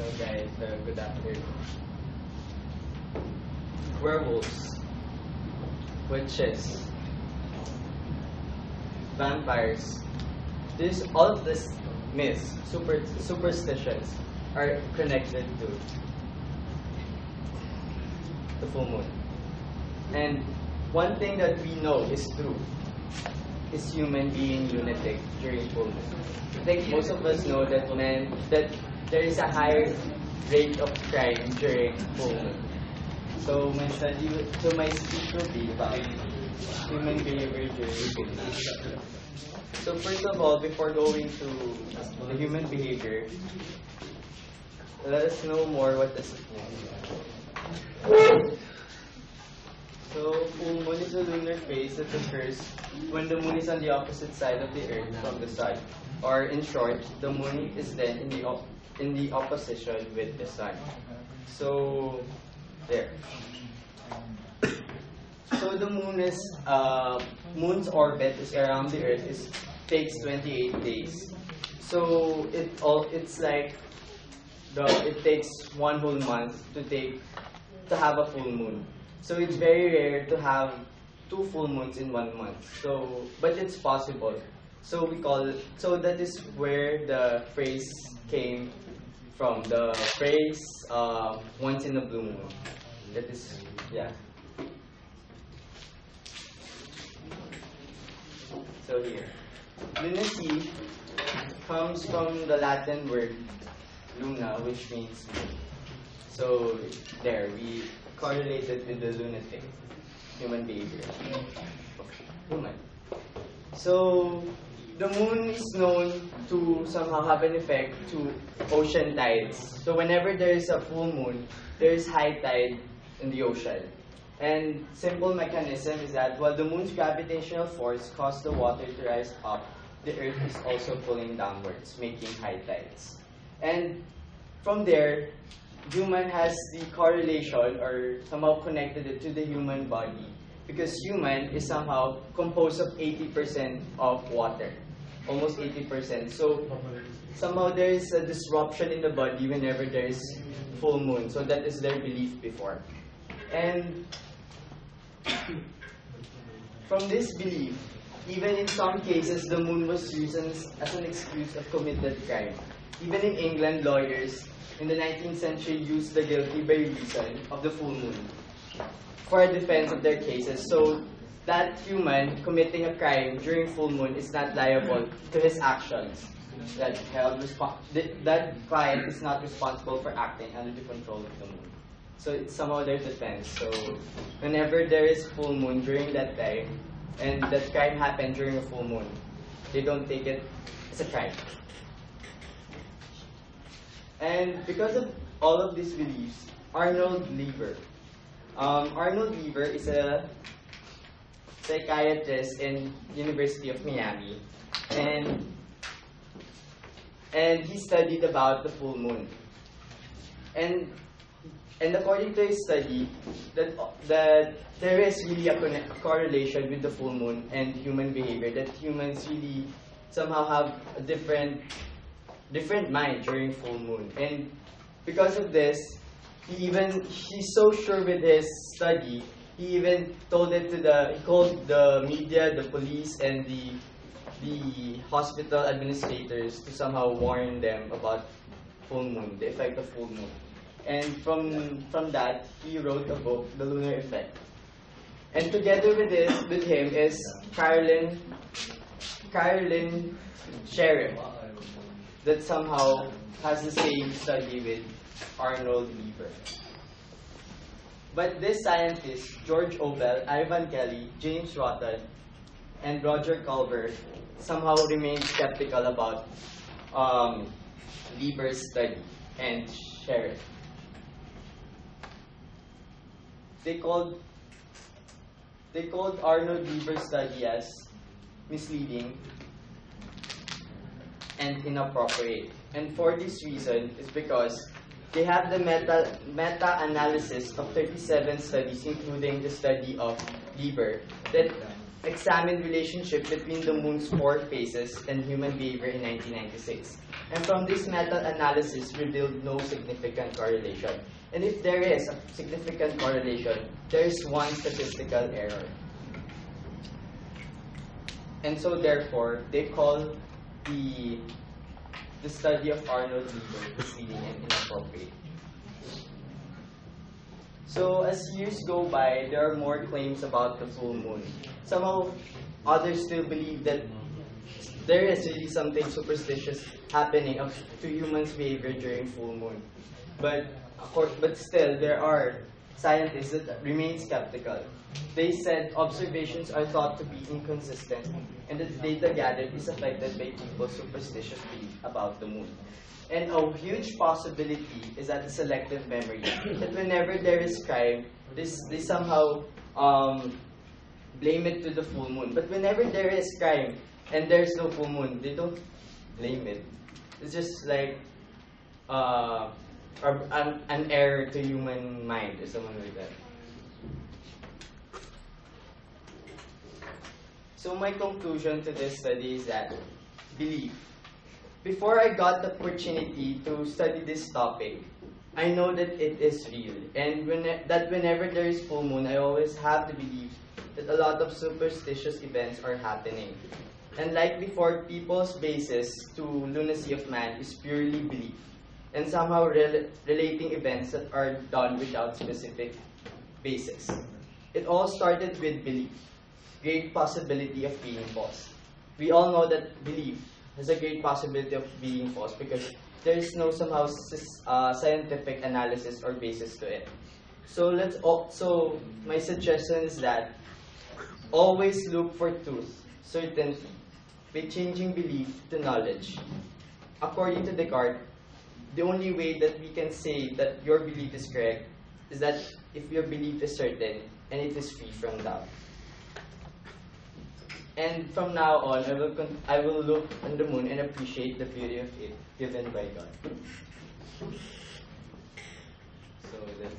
Guys, good afternoon. Werewolves, witches, vampires. This all of these myths, superstitions are connected to the full moon. And one thing that we know is true is human being lunatic during full moon. I think most of us know that there is a higher rate of crime during full moon. So my speech will be about human behavior during full moon. So first of all, before going to the human behavior, let us know more what this means. So full moon is a lunar phase that occurs when the moon is on the opposite side of the earth from the sun. Or in short, the moon is then in the opposition with the sun. So there. So the moon's orbit is around the earth takes 28 days. So it takes one whole month to have a full moon. So it's very rare to have two full moons in 1 month. But it's possible. So that is where the phrase came from. The phrase once in a blue moon. That is, yeah. So here, lunacy comes from the Latin word luna, which means moon. So there, we correlated with the lunatic human behavior. Human. So the moon is known to somehow have an effect to ocean tides. So whenever there is a full moon, there is high tide in the ocean. And simple mechanism is that while the moon's gravitational force causes the water to rise up, the earth is also pulling downwards, making high tides. And from there, human has the correlation or somehow connected it to the human body, because human is somehow composed of 80% of water, almost 80%. So somehow there is a disruption in the body whenever there is full moon. So that is their belief before. And from this belief, even in some cases, the moon was used as an excuse of committed crime. Even in England, lawyers in the 19th century used the guilty by reason of the full moon for a defense of their cases. So that human committing a crime during full moon is not liable to his actions. That client is not responsible for acting under the control of the moon. So it's somehow their defense. So whenever there is full moon during that time, and that crime happened during a full moon, they don't take it as a crime. And because of all of these beliefs, Arnold Lieber is a psychiatrist in University of Miami, and he studied about the full moon. And according to his study, that there is really a correlation with the full moon and human behavior. That humans really somehow have a different mind during full moon. And because of this, he's so sure with his study, he even told it to he called the media, the police, and the hospital administrators to somehow warn them about full moon, the effect of full moon. And from that, he wrote a book, The Lunar Effect. And together with him is Carolyn Sheriff, that somehow has the same study with Arnold Lieber. But this scientists, George Obel, Ivan Kelly, James Rotten, and Roger Culver, somehow remained skeptical about Lieber's study and Sheriff. They called Arnold Lieber's study as misleading and inappropriate. And for this reason is because they have the meta-analysis of 37 studies, including the study of Lieber, that examined relationship between the moon's four phases and human behavior in 1996. And from this meta-analysis revealed no significant correlation. And if there is a significant correlation, there is one statistical error. And so therefore, they call the study of Arnold Lieber misleading and inappropriate. So as years go by, there are more claims about the full moon. Somehow, others still believe that there is really something superstitious happening to humans' behavior during full moon. But still, there are scientists that remain skeptical. They said observations are thought to be inconsistent, and that the data gathered is affected by people's superstitious belief about the moon. And a huge possibility is that the selective memory, that whenever there is crime, they somehow blame it to the full moon. But whenever there is crime and there's no full moon, they don't blame it. It's just like an error to human mind or something like that. So my conclusion to this study is that belief. Before I got the opportunity to study this topic, I know that it is real, and whenever there is full moon, I always have the belief that a lot of superstitious events are happening. And like before, people's basis to lunacy of man is purely belief, and somehow relating events that are done without specific basis. It all started with belief, great possibility of being false. We all know that belief has a great possibility of being false because there is no somehow scientific analysis or basis to it. So my suggestion is that always look for truth, certainty, by changing belief to knowledge. According to Descartes, the only way that we can say that your belief is correct is that if your belief is certain and it is free from doubt. And from now on, I will look on the moon and appreciate the beauty of it given by God. So that's it.